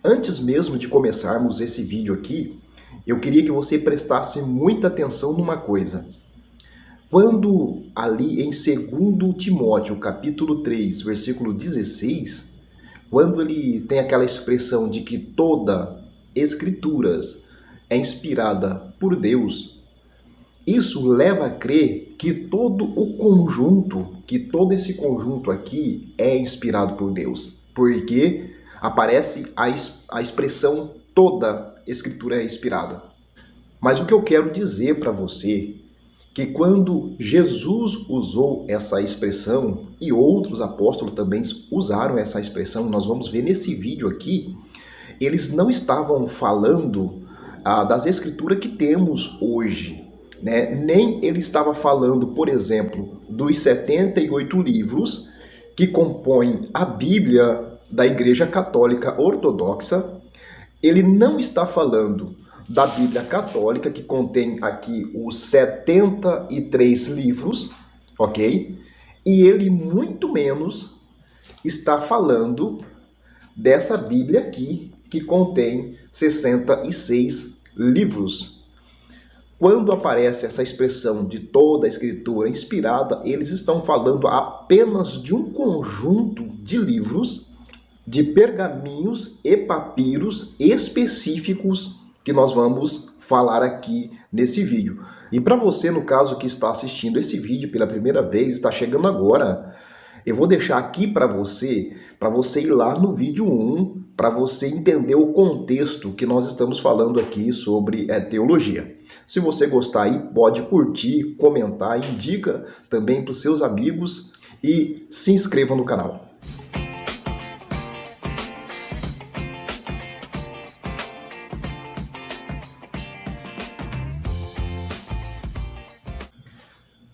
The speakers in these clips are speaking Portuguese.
Antes mesmo de começarmos esse vídeo aqui, eu queria que você prestasse muita atenção numa coisa. Quando ali em 2 Timóteo, capítulo 3, versículo 16, quando ele tem aquela expressão de que toda escrituras é inspirada por Deus, isso leva a crer que todo esse conjunto aqui é inspirado por Deus, porque aparece a expressão toda escritura é inspirada. Mas o que eu quero dizer para você, que quando Jesus usou essa expressão, e outros apóstolos também usaram essa expressão, nós vamos ver nesse vídeo aqui, eles não estavam falando das escrituras que temos hoje, né? Nem ele estava falando, por exemplo, dos 78 livros que compõem a Bíblia da Igreja Católica Ortodoxa. Ele não está falando da Bíblia Católica, que contém aqui os 73 livros, ok? E ele muito menos está falando dessa Bíblia aqui, que contém 66 livros. Quando aparece essa expressão de toda a escritura inspirada, eles estão falando apenas de um conjunto de livros, de pergaminhos e papiros específicos que nós vamos falar aqui nesse vídeo. E para você, no caso, que está assistindo esse vídeo pela primeira vez, está chegando agora, eu vou deixar aqui para você ir lá no vídeo 1, para você entender o contexto que nós estamos falando aqui sobre teologia. Se você gostar aí, pode curtir, comentar, indica também para os seus amigos e se inscreva no canal.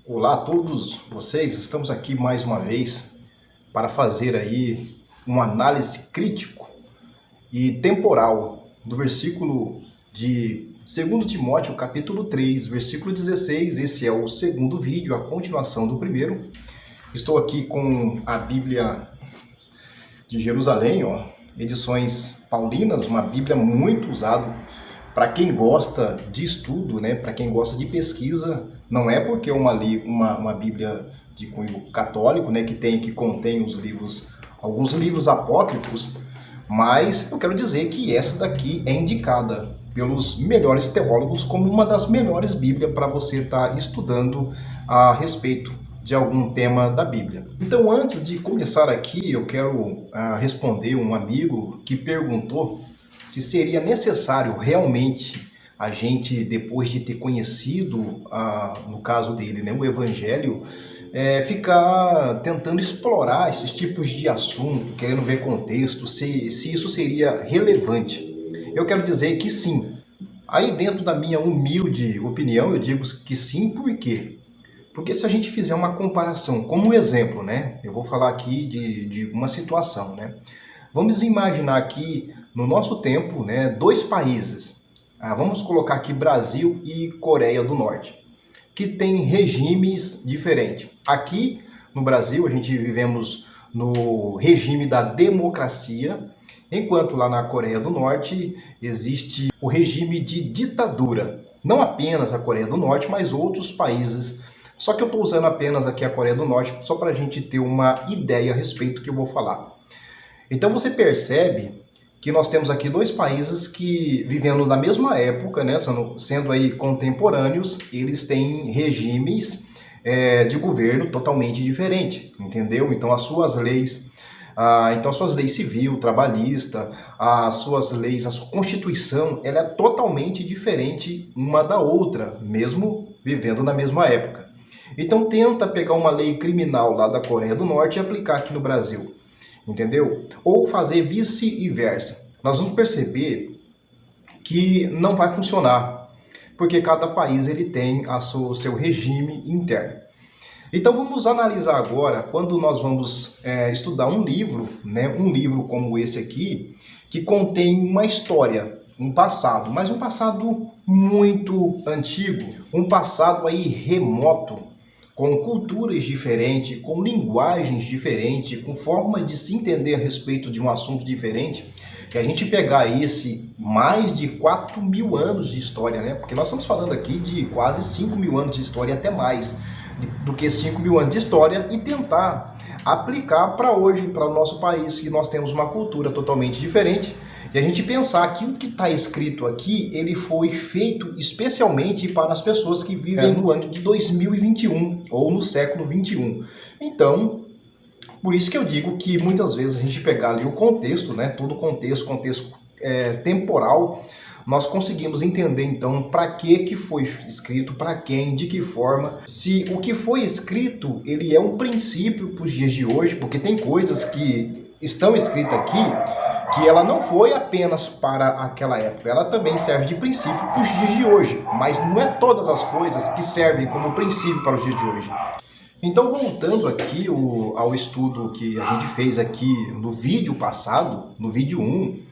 Olá a todos vocês, estamos aqui mais uma vez para fazer aí uma análise crítico e temporal do versículo de 2 Timóteo, capítulo 3, versículo 16. Esse é o segundo vídeo, a continuação do primeiro. Estou aqui com a Bíblia de Jerusalém, edições paulinas, uma Bíblia muito usada para quem gosta de estudo, né? Para quem gosta de pesquisa. Não é porque uma Bíblia de cunho católico, né, que contém os livros, alguns livros apócrifos, mas eu quero dizer que essa daqui é indicada pelos melhores teólogos como uma das melhores Bíblias para você estar estudando a respeito de algum tema da Bíblia. Então, antes de começar aqui, eu quero responder um amigo que perguntou se seria necessário realmente a gente, depois de ter conhecido, no caso dele, né, o Evangelho, ficar tentando explorar esses tipos de assunto, querendo ver contexto, se isso seria relevante. Eu quero dizer que sim. Aí, dentro da minha humilde opinião, eu digo que sim, por quê? Porque se a gente fizer uma comparação, como exemplo, né, eu vou falar aqui de uma situação, né? Vamos imaginar aqui, no nosso tempo, né, dois países. Vamos colocar aqui Brasil e Coreia do Norte, que têm regimes diferentes. Aqui no Brasil, a gente vivemos no regime da democracia, enquanto lá na Coreia do Norte existe o regime de ditadura. Não apenas a Coreia do Norte, mas outros países. Só que eu estou usando apenas aqui a Coreia do Norte, só para a gente ter uma ideia a respeito do que eu vou falar. Então você percebe que nós temos aqui dois países que, vivendo na mesma época, né, sendo aí contemporâneos, eles têm regimes de governo totalmente diferentes, entendeu? Então as suas leis, civil, trabalhista, as suas leis, a sua constituição, ela é totalmente diferente uma da outra, mesmo vivendo na mesma época. Então tenta pegar uma lei criminal lá da Coreia do Norte e aplicar aqui no Brasil. Entendeu? Ou fazer vice-versa. Nós vamos perceber que não vai funcionar, porque cada país ele tem o seu regime interno. Então vamos analisar agora, quando nós vamos estudar um livro, né, um livro como esse aqui, que contém uma história, um passado, mas um passado muito antigo, um passado aí remoto, com culturas diferentes, com linguagens diferentes, com forma de se entender a respeito de um assunto diferente. e a gente pegar esse mais de 4.000 anos de história, né? Porque nós estamos falando aqui de quase 5.000 anos de história, até mais do que 5.000 anos de história, e tentar aplicar para hoje, para o nosso país, que nós temos uma cultura totalmente diferente, e a gente pensar que o que está escrito aqui, ele foi feito especialmente para as pessoas que vivem no ano de 2021 ou no século 21. Então, por isso que eu digo que muitas vezes a gente pegar ali o contexto, né, todo o contexto temporal, nós conseguimos entender então para que foi escrito, para quem, de que forma, se o que foi escrito ele é um princípio para os dias de hoje, porque tem coisas que estão escritas aqui que ela não foi apenas para aquela época, ela também serve de princípio para os dias de hoje, mas não é todas as coisas que servem como princípio para os dias de hoje. Então, voltando aqui ao estudo que a gente fez aqui no vídeo passado, no vídeo 1,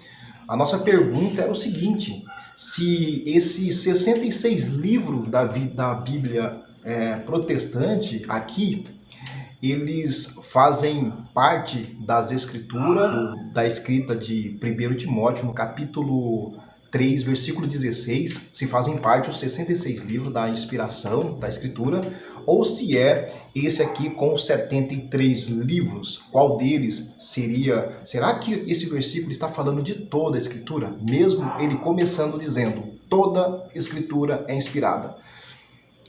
a nossa pergunta era o seguinte: se esses 66 livros da Bíblia protestante aqui, eles fazem parte das escrituras, da escrita de 1 Timóteo, no capítulo 3, versículo 16, se fazem parte os 66 livros da inspiração, da escritura, ou se é esse aqui com 73 livros. Qual deles seria? Será que esse versículo está falando de toda a escritura? Mesmo ele começando dizendo, toda escritura é inspirada.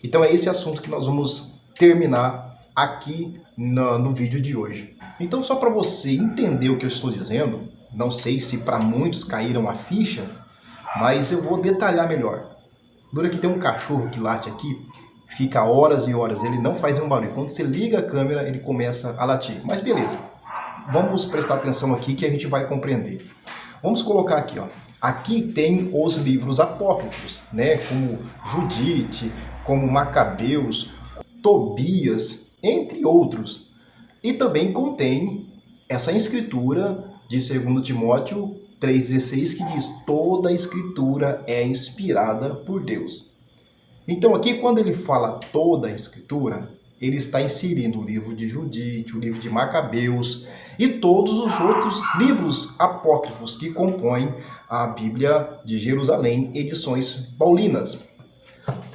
Então é esse assunto que nós vamos terminar aqui no vídeo de hoje. Então, só para você entender o que eu estou dizendo, não sei se para muitos caíram a ficha, mas eu vou detalhar melhor. Dura que tem um cachorro que late aqui, fica horas e horas, ele não faz nenhum barulho. Quando você liga a câmera, ele começa a latir. Mas beleza, vamos prestar atenção aqui que a gente vai compreender. Vamos colocar aqui, ó. Aqui tem os livros apócrifos, né? Como Judite, como Macabeus, Tobias, entre outros. E também contém essa escritura de 2 Timóteo 3,16 que diz: toda a escritura é inspirada por Deus. Então aqui quando ele fala toda a escritura, ele está inserindo o livro de Judite, o livro de Macabeus e todos os outros livros apócrifos que compõem a Bíblia de Jerusalém, edições paulinas.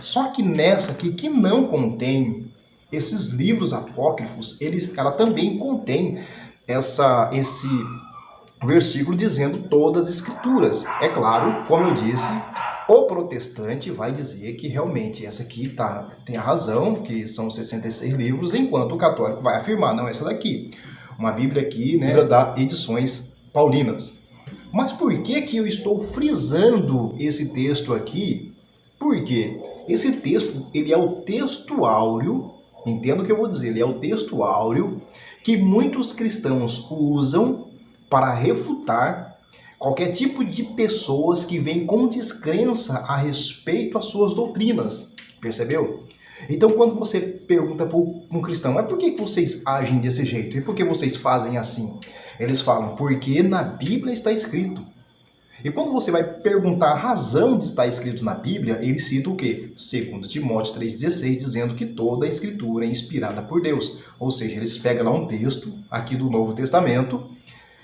Só que nessa aqui que não contém esses livros apócrifos, ela também contém esse versículo dizendo todas as escrituras. É claro, como eu disse, o protestante vai dizer que realmente essa aqui tem a razão, que são 66 livros, enquanto o católico vai afirmar, não, essa daqui. Uma Bíblia aqui, né, da edições paulinas. Mas por que eu estou frisando esse texto aqui? Porque esse texto, ele é o texto áureo, entenda o que eu vou dizer, ele é o texto áureo que muitos cristãos usam para refutar qualquer tipo de pessoas que vêm com descrença a respeito às suas doutrinas, percebeu? Então quando você pergunta para um cristão, mas por que vocês agem desse jeito? E por que vocês fazem assim? Eles falam, porque na Bíblia está escrito. E quando você vai perguntar a razão de estar escrito na Bíblia, ele cita o quê? 2 Timóteo 3,16, dizendo que toda a escritura é inspirada por Deus. Ou seja, eles pegam lá um texto aqui do Novo Testamento,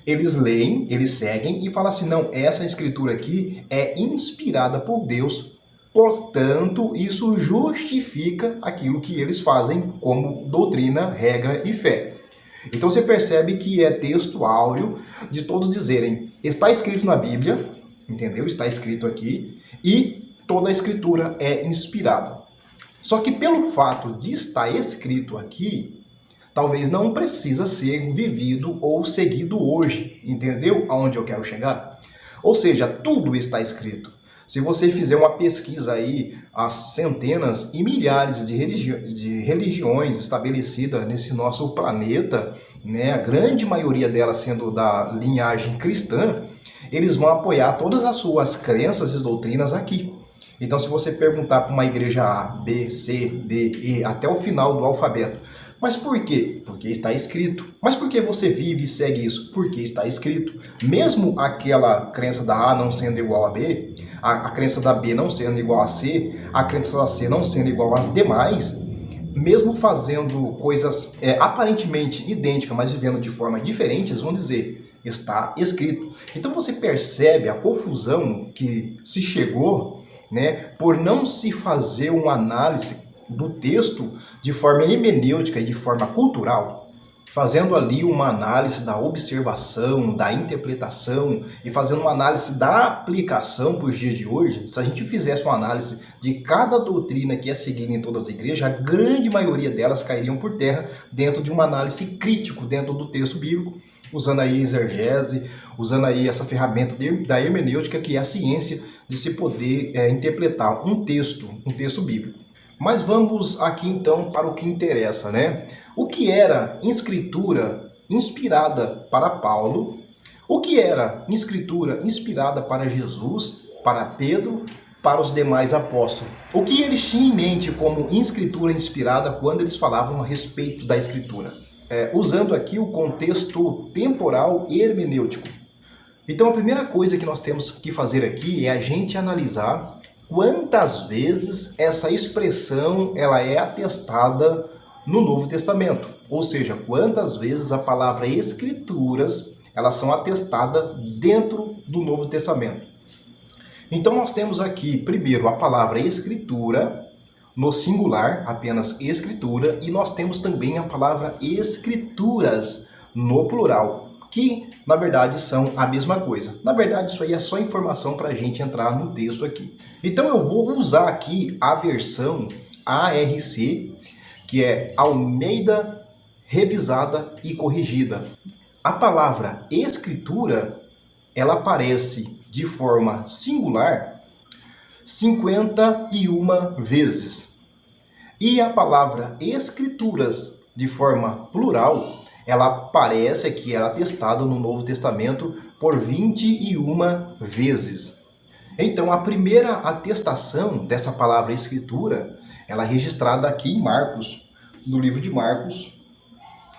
eles leem, eles seguem e falam assim, não, essa escritura aqui é inspirada por Deus, portanto, isso justifica aquilo que eles fazem como doutrina, regra e fé. Então você percebe que é texto áureo de todos dizerem, está escrito na Bíblia, entendeu? Está escrito aqui, e toda a escritura é inspirada. Só que pelo fato de estar escrito aqui, talvez não precisa ser vivido ou seguido hoje, entendeu? Aonde eu quero chegar? Ou seja, tudo está escrito. Se você fizer uma pesquisa aí, as centenas e milhares de religiões estabelecidas nesse nosso planeta, né, a grande maioria delas sendo da linhagem cristã, eles vão apoiar todas as suas crenças e doutrinas aqui. Então, se você perguntar para uma igreja A, B, C, D, E, até o final do alfabeto, mas por quê? Porque está escrito. Mas por que você vive e segue isso? Porque está escrito. Mesmo aquela crença da A não sendo igual a B, a crença da B não sendo igual a C, a crença da C não sendo igual às demais, mesmo fazendo coisas aparentemente idênticas, mas vivendo de forma diferente, eles vão dizer, está escrito. Então você percebe a confusão que se chegou, né, por não se fazer uma análise do texto de forma hermenêutica e de forma cultural, fazendo ali uma análise da observação, da interpretação e fazendo uma análise da aplicação para os dias de hoje. Se a gente fizesse uma análise de cada doutrina que é seguida em todas as igrejas, a grande maioria delas cairiam por terra dentro de uma análise crítica dentro do texto bíblico, usando aí exegese, usando aí essa ferramenta da hermenêutica, que é a ciência de se poder interpretar um texto bíblico. Mas vamos aqui então para o que interessa, né? O que era escritura inspirada para Paulo? O que era escritura inspirada para Jesus, para Pedro, para os demais apóstolos? O que eles tinham em mente como escritura inspirada quando eles falavam a respeito da escritura? Usando aqui o contexto temporal e hermenêutico. Então a primeira coisa que nós temos que fazer aqui é a gente analisar quantas vezes essa expressão ela é atestada no Novo Testamento. Ou seja, quantas vezes a palavra escrituras elas são atestadas dentro do Novo Testamento. Então nós temos aqui primeiro a palavra escritura, no singular, apenas escritura, e nós temos também a palavra escrituras, no plural, que na verdade são a mesma coisa. Na verdade isso aí é só informação para a gente entrar no texto aqui. Então eu vou usar aqui a versão ARC, que é Almeida Revisada e Corrigida. A palavra escritura, ela aparece de forma singular 51 vezes. E a palavra escrituras, de forma plural, ela aparece aqui, ela é atestada no Novo Testamento por 21 vezes. Então, a primeira atestação dessa palavra escritura, ela é registrada aqui em Marcos, no livro de Marcos,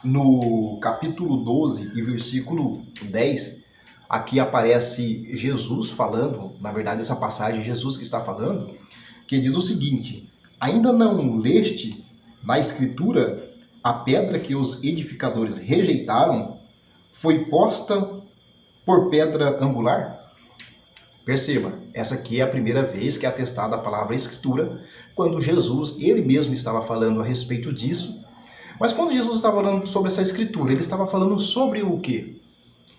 no capítulo 12 e versículo 10, aqui aparece Jesus falando, na verdade essa passagem é Jesus que está falando, que diz o seguinte: ainda não leste na escritura a pedra que os edificadores rejeitaram foi posta por pedra angular? Perceba, essa aqui é a primeira vez que é atestada a palavra escritura, quando Jesus, ele mesmo estava falando a respeito disso. Mas quando Jesus estava falando sobre essa escritura, ele estava falando sobre o quê?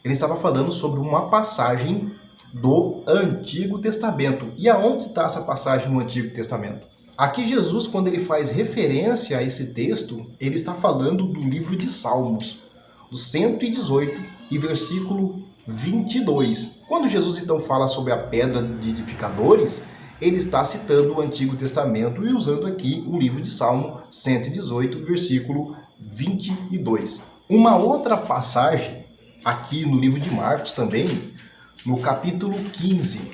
Ele estava falando sobre uma passagem do Antigo Testamento. E aonde está essa passagem no Antigo Testamento? Aqui Jesus, quando ele faz referência a esse texto, ele está falando do livro de Salmos, do 118 e versículo 22. Quando Jesus então fala sobre a pedra de edificadores, ele está citando o Antigo Testamento e usando aqui o livro de Salmo 118, versículo 22. Uma outra passagem aqui no livro de Marcos também, no capítulo 15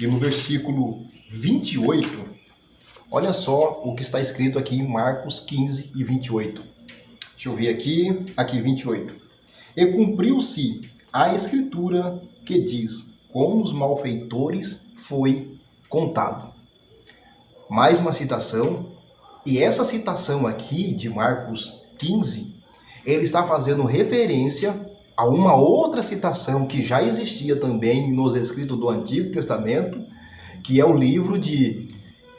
e no versículo 28, olha só o que está escrito aqui em Marcos 15 e 28. Deixa eu ver aqui 28. E cumpriu-se a escritura que diz: com os malfeitores foi contado. Mais uma citação, e essa citação aqui de Marcos 15, ele está fazendo referência a uma outra citação que já existia também nos escritos do Antigo Testamento, que é o livro de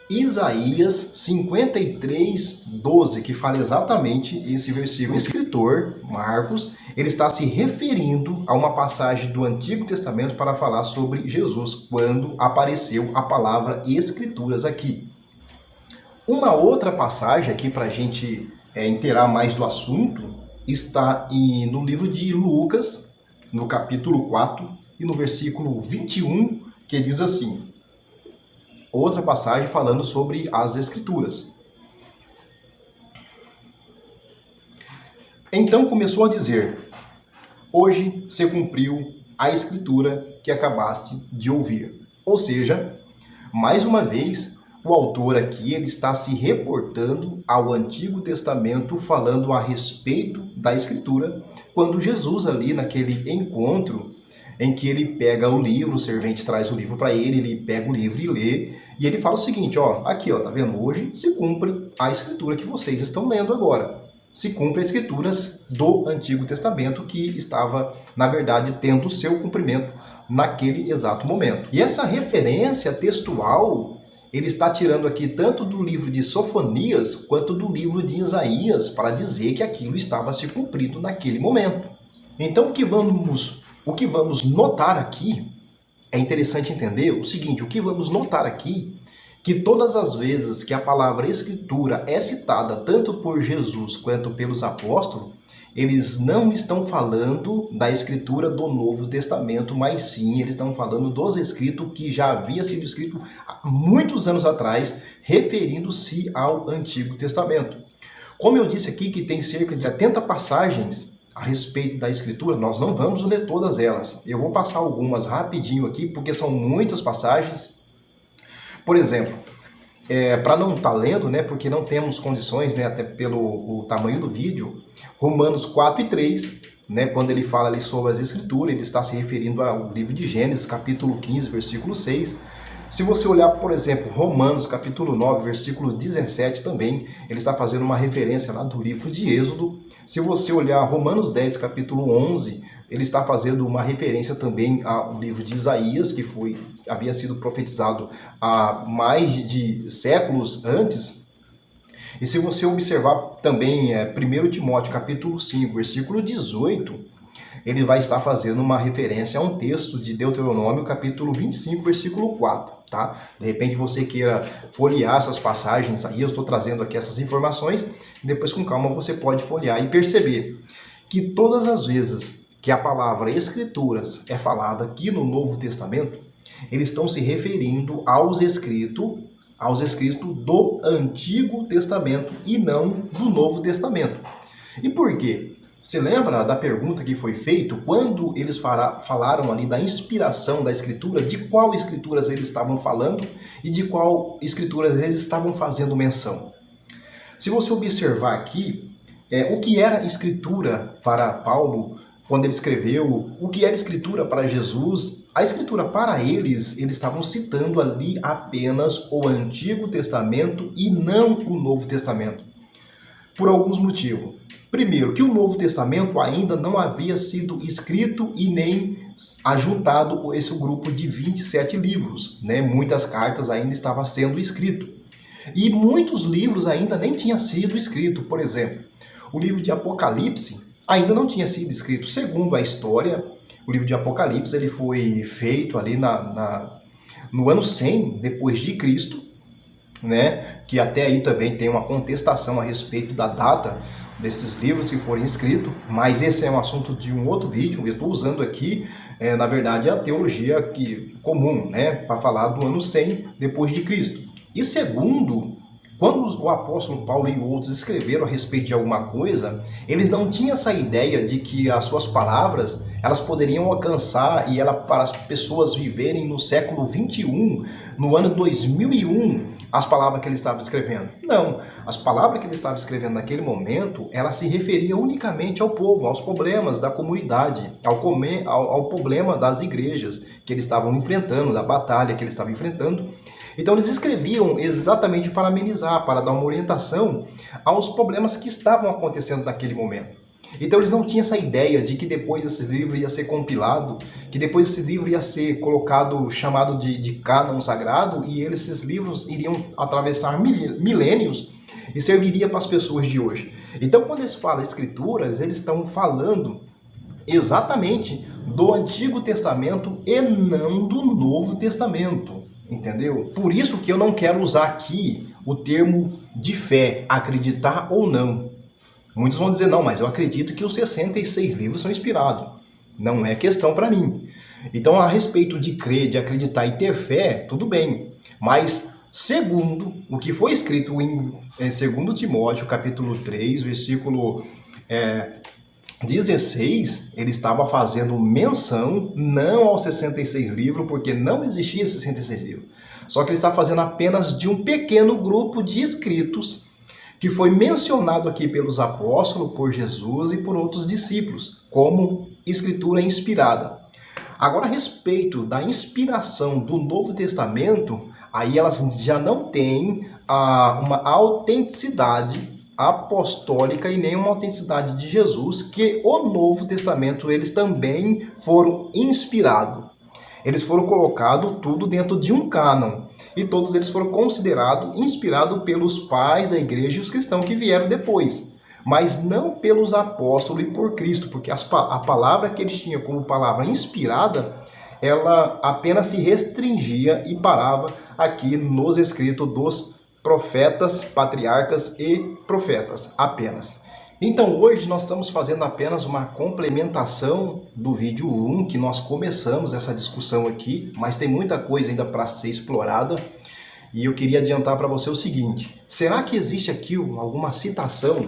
Isaías 53, 12, que fala exatamente esse versículo. O escritor, Marcos, ele está se referindo a uma passagem do Antigo Testamento para falar sobre Jesus, quando apareceu a palavra escrituras aqui. Uma outra passagem aqui para a gente inteirar mais do assunto está no livro de Lucas, no capítulo 4 e no versículo 21, que diz assim: outra passagem falando sobre as escrituras. Então começou a dizer: hoje se cumpriu a escritura que acabaste de ouvir. Ou seja, mais uma vez, o autor aqui ele está se reportando ao Antigo Testamento, falando a respeito da escritura, quando Jesus ali naquele encontro em que ele pega o livro, o servente traz o livro para ele pega o livro e lê, e ele fala o seguinte, aqui, tá vendo? Hoje se cumpre a escritura que vocês estão lendo agora. se cumpre as escrituras do Antigo Testamento, que estava, na verdade, tendo o seu cumprimento naquele exato momento. E essa referência textual, ele está tirando aqui tanto do livro de Sofonias, quanto do livro de Isaías, para dizer que aquilo estava se cumprindo naquele momento. Então, o que vamos notar aqui, é interessante entender o seguinte, o que vamos notar aqui, que todas as vezes que a palavra escritura é citada tanto por Jesus quanto pelos apóstolos, eles não estão falando da escritura do Novo Testamento, mas sim, eles estão falando dos escritos que já havia sido escrito há muitos anos atrás, referindo-se ao Antigo Testamento. Como eu disse aqui que tem cerca de 70 passagens a respeito da escritura, nós não vamos ler todas elas. Eu vou passar algumas rapidinho aqui, porque são muitas passagens. Por exemplo, para não estar lendo, né, porque não temos condições, né, até pelo o tamanho do vídeo, Romanos 4 e 3, né, quando ele fala ali sobre as escrituras, ele está se referindo ao livro de Gênesis, capítulo 15, versículo 6. Se você olhar, por exemplo, Romanos, capítulo 9, versículo 17 também, ele está fazendo uma referência lá do livro de Êxodo. Se você olhar Romanos 10, capítulo 11, ele está fazendo uma referência também ao livro de Isaías, que havia sido profetizado há mais de séculos antes. E se você observar também 1 Timóteo, capítulo 5, versículo 18, ele vai estar fazendo uma referência a um texto de Deuteronômio, capítulo 25, versículo 4, tá? De repente você queira folhear essas passagens aí, eu estou trazendo aqui essas informações, e depois com calma você pode folhear e perceber que todas as vezes que a palavra escrituras é falada aqui no Novo Testamento, eles estão se referindo aos escritos do Antigo Testamento e não do Novo Testamento. E por quê? Você lembra da pergunta que foi feita quando eles falaram ali da inspiração da escritura, de qual escrituras eles estavam falando e de qual escrituras eles estavam fazendo menção? Se você observar aqui, o que era escritura para Paulo quando ele escreveu, o que era escritura para Jesus, a escritura para eles estavam citando ali apenas o Antigo Testamento e não o Novo Testamento, por alguns motivos. Primeiro, que o Novo Testamento ainda não havia sido escrito e nem ajuntado esse grupo de 27 livros, né? Muitas cartas ainda estavam sendo escritas. E muitos livros ainda nem tinham sido escritos. Por exemplo, o livro de Apocalipse ainda não tinha sido escrito. Segundo a história, o livro de Apocalipse ele foi feito ali no ano 100 depois de Cristo, né? Que até aí também tem uma contestação a respeito da data desses livros que forem escritos, mas esse é um assunto de um outro vídeo. Eu estou usando aqui, na verdade, a teologia comum, né, para falar do ano 100 depois de Cristo. E segundo, quando o apóstolo Paulo e outros escreveram a respeito de alguma coisa, eles não tinham essa ideia de que as suas palavras elas poderiam alcançar para as pessoas viverem no século 21, no ano 2001, as palavras que ele estava escrevendo. Não, as palavras que ele estava escrevendo naquele momento, ela se referia unicamente ao povo, aos problemas da comunidade, ao problema das igrejas que eles estavam enfrentando, da batalha que eles estavam enfrentando. Então eles escreviam exatamente para amenizar, para dar uma orientação aos problemas que estavam acontecendo naquele momento. Então eles não tinham essa ideia de que depois esse livro ia ser compilado, que depois esse livro ia ser colocado, chamado de cânon sagrado, e esses livros iriam atravessar milênios e serviria para as pessoas de hoje. Então quando eles falam escrituras, eles estão falando exatamente do Antigo Testamento e não do Novo Testamento, entendeu? Por isso que eu não quero usar aqui o termo de fé, acreditar ou não. Muitos vão dizer, não, mas eu acredito que os 66 livros são inspirados. Não é questão para mim. Então, a respeito de crer, de acreditar e ter fé, tudo bem. Mas, segundo o que foi escrito em 2 Timóteo, capítulo 3, versículo 16, ele estava fazendo menção não aos 66 livros, porque não existia 66 livros. Só que ele está fazendo apenas de um pequeno grupo de escritos que foi mencionado aqui pelos apóstolos, por Jesus e por outros discípulos, como escritura inspirada. Agora, a respeito da inspiração do Novo Testamento, aí elas já não têm uma autenticidade apostólica e nem uma autenticidade de Jesus, que o Novo Testamento eles também foram inspirados. Eles foram colocados tudo dentro de um cânon. E todos eles foram considerados, inspirados pelos pais da igreja e os cristãos que vieram depois. Mas não pelos apóstolos e por Cristo, porque a palavra que eles tinham como palavra inspirada, ela apenas se restringia e parava aqui nos escritos dos profetas, patriarcas e profetas, apenas. Então hoje nós estamos fazendo apenas uma complementação do vídeo 1, que nós começamos essa discussão aqui, mas tem muita coisa ainda para ser explorada. E eu queria adiantar para você o seguinte: será que existe aqui alguma citação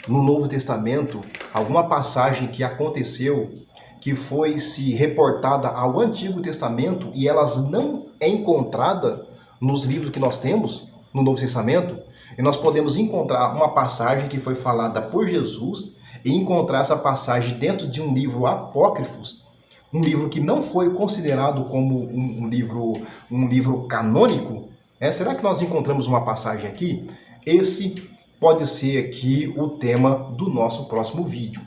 no Novo Testamento, alguma passagem que aconteceu, que foi se reportada ao Antigo Testamento e elas não é encontrada nos livros que nós temos no Novo Testamento? E nós podemos encontrar uma passagem que foi falada por Jesus e encontrar essa passagem dentro de um livro apócrifo, um livro que não foi considerado como um livro canônico. Será que nós encontramos uma passagem aqui? Esse pode ser aqui o tema do nosso próximo vídeo.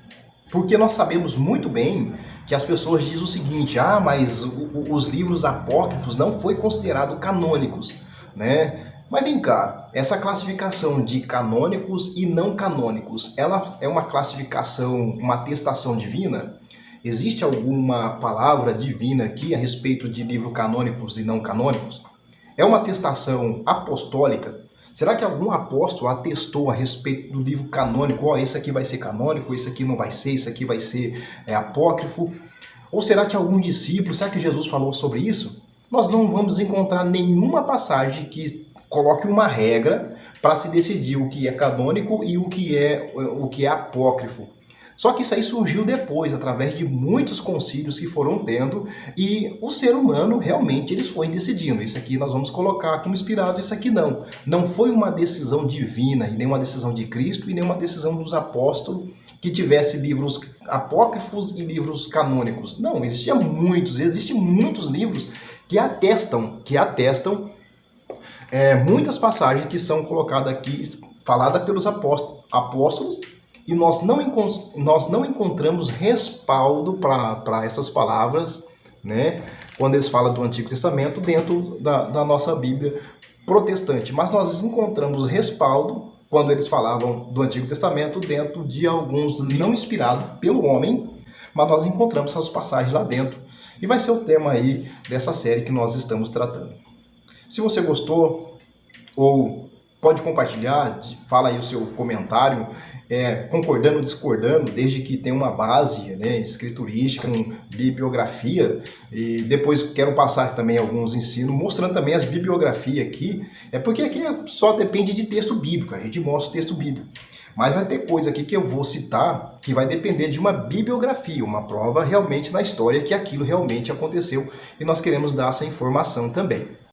Porque nós sabemos muito bem que as pessoas dizem o seguinte: mas os livros apócrifos não foram considerados canônicos, né? Mas vem cá, essa classificação de canônicos e não canônicos, ela é uma classificação, uma atestação divina? Existe alguma palavra divina aqui a respeito de livros canônicos e não canônicos? É uma atestação apostólica? Será que algum apóstolo atestou a respeito do livro canônico? Esse aqui vai ser canônico, esse aqui não vai ser, esse aqui vai ser apócrifo? Ou será que algum discípulo, será que Jesus falou sobre isso? Nós não vamos encontrar nenhuma passagem que coloque uma regra para se decidir o que é canônico e o que é apócrifo. Só que isso aí surgiu depois, através de muitos concílios que foram tendo, e o ser humano realmente eles foram decidindo. Isso aqui nós vamos colocar como inspirado, isso aqui não. Não foi uma decisão divina, e nem uma decisão de Cristo, e nem uma decisão dos apóstolos que tivesse livros apócrifos e livros canônicos. Não, existem muitos livros que atestam muitas passagens que são colocadas aqui, faladas pelos apóstolos, e nós não encontramos respaldo para essas palavras, né, quando eles falam do Antigo Testamento dentro da nossa Bíblia protestante. Mas nós encontramos respaldo quando eles falavam do Antigo Testamento dentro de alguns não inspirados pelo homem, mas nós encontramos essas passagens lá dentro. E vai ser o tema aí dessa série que nós estamos tratando. Se você gostou, ou pode compartilhar, fala aí o seu comentário, concordando ou discordando, desde que tenha uma base, né, escriturística, com bibliografia. E depois quero passar também alguns ensinos, mostrando também as bibliografias aqui, porque aqui só depende de texto bíblico, a gente mostra o texto bíblico. Mas vai ter coisa aqui que eu vou citar que vai depender de uma bibliografia, uma prova realmente na história que aquilo realmente aconteceu, e nós queremos dar essa informação também.